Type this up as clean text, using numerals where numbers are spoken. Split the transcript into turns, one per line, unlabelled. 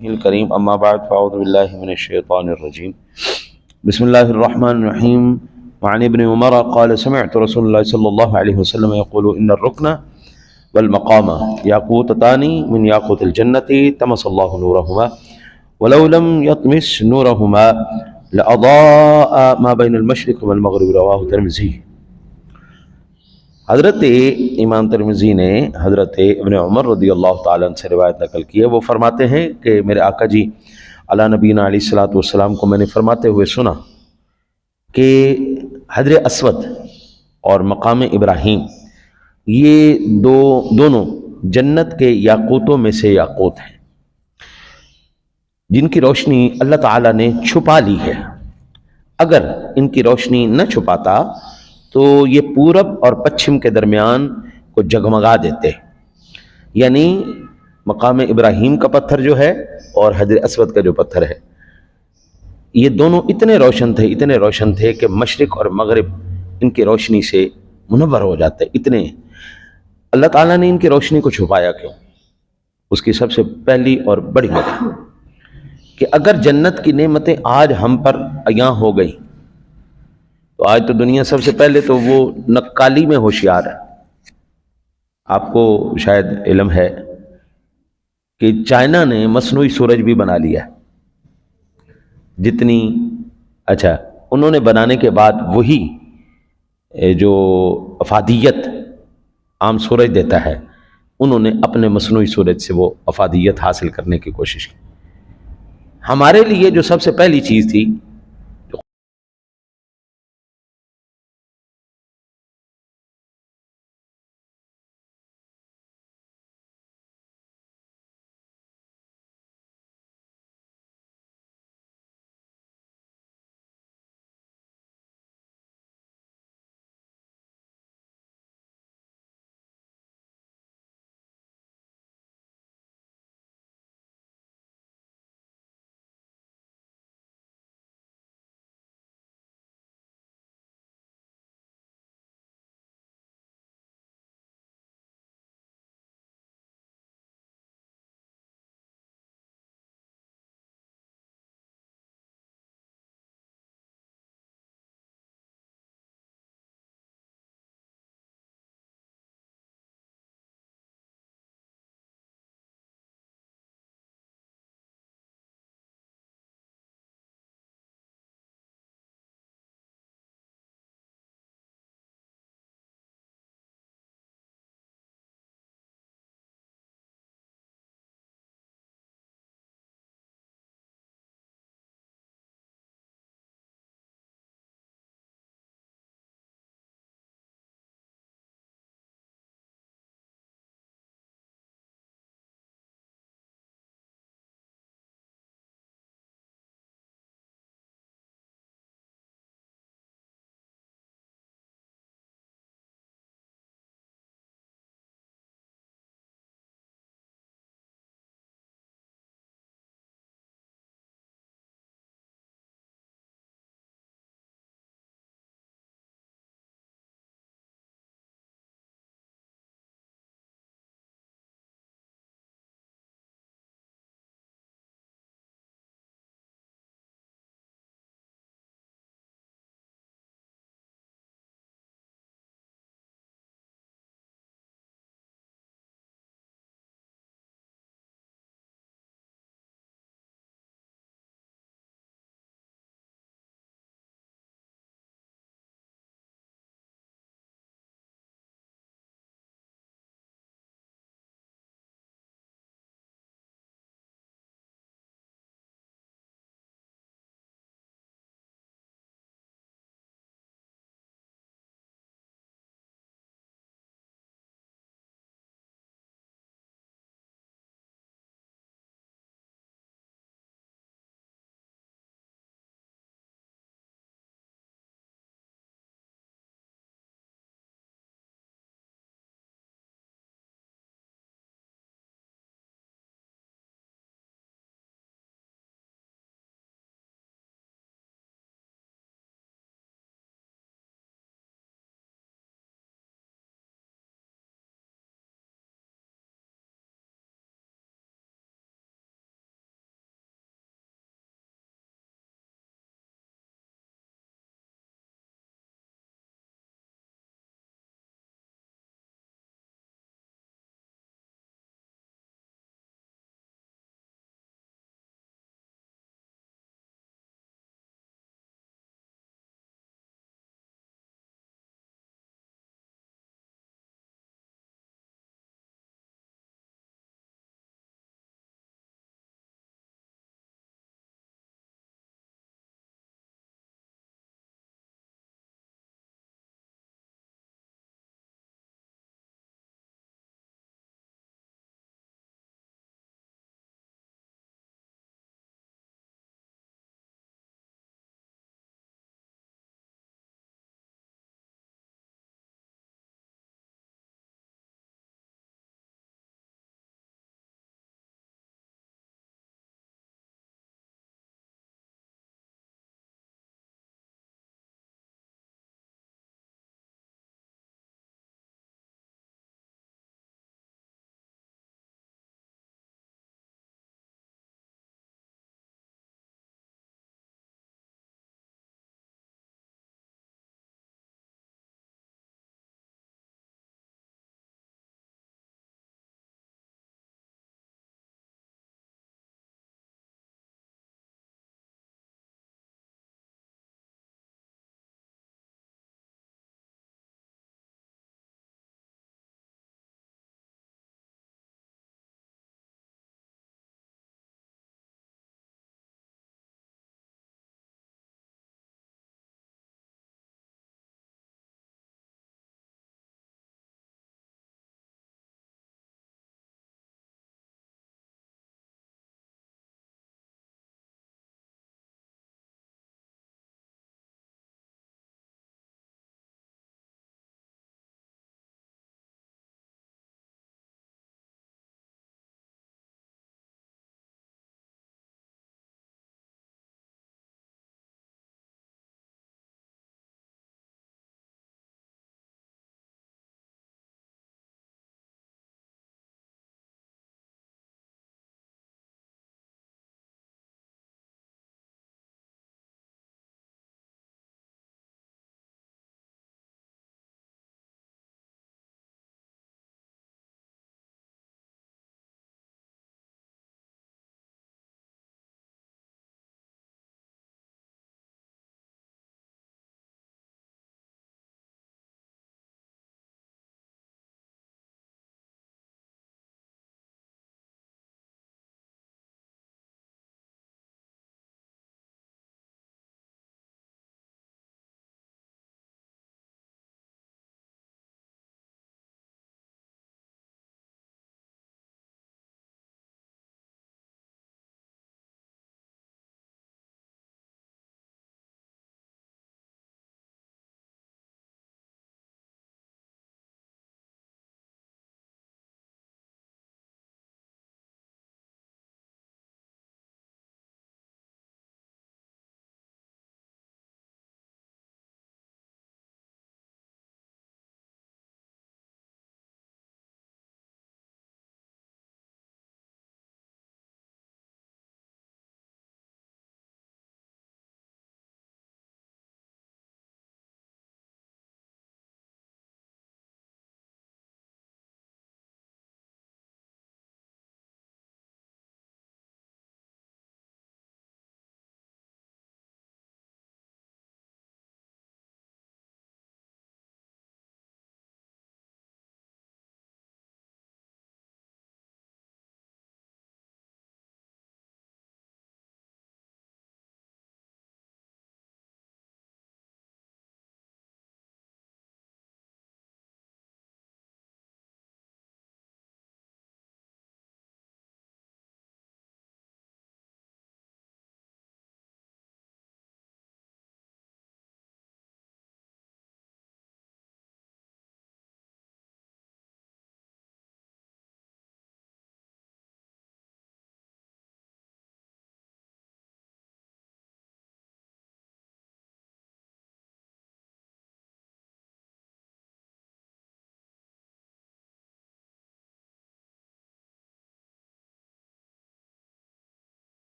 الكريم أما بعد فأعوذ بالله من الشيطان الرجيم بسم الله الرحمن الرحيم وعن ابن عمر قال سمعت رسول الله صلى الله عليه وسلم يقول إن الركن والمقام ياقوتتان من ياقوت الجنة طمس الله نورهما ولو لم يطمس نورهما لأضاء ما بين المشرق والمغرب رواه الترمذي۔ حضرت امام ترمذی نے حضرت ابن عمر رضی اللہ تعالیٰ عنہ سے روایت نقل کی ہے۔ وہ فرماتے ہیں کہ میرے آقا جی علی نبینا علیہ الصلوۃ والسلام کو میں نے فرماتے ہوئے سنا کہ حجر اسود اور مقام ابراہیم یہ دونوں جنت کے یاقوتوں میں سے یاقوت ہیں جن کی روشنی اللہ تعالیٰ نے چھپا لی ہے۔ اگر ان کی روشنی نہ چھپاتا تو یہ پورب اور پچھم کے درمیان کو جگمگا دیتے، یعنی مقام ابراہیم کا پتھر جو ہے اور حجر اسود کا جو پتھر ہے یہ دونوں اتنے روشن تھے کہ مشرق اور مغرب ان کی روشنی سے منور ہو جاتے۔ اتنے اللہ تعالیٰ نے ان کی روشنی کو چھپایا کیوں؟ اس کی سب سے پہلی اور بڑی وجہ کہ اگر جنت کی نعمتیں آج ہم پر عیاں ہو گئی تو آج تو دنیا سب سے پہلے تو وہ نقالی میں ہوشیار ہے۔ آپ کو شاید علم ہے کہ چائنا نے مصنوعی سورج بھی بنا لیا ہے۔ انہوں نے بنانے کے بعد وہی جو افادیت عام سورج دیتا ہے انہوں نے اپنے مصنوعی سورج سے وہ افادیت حاصل کرنے کی کوشش کی۔ ہمارے لیے جو سب سے پہلی چیز تھی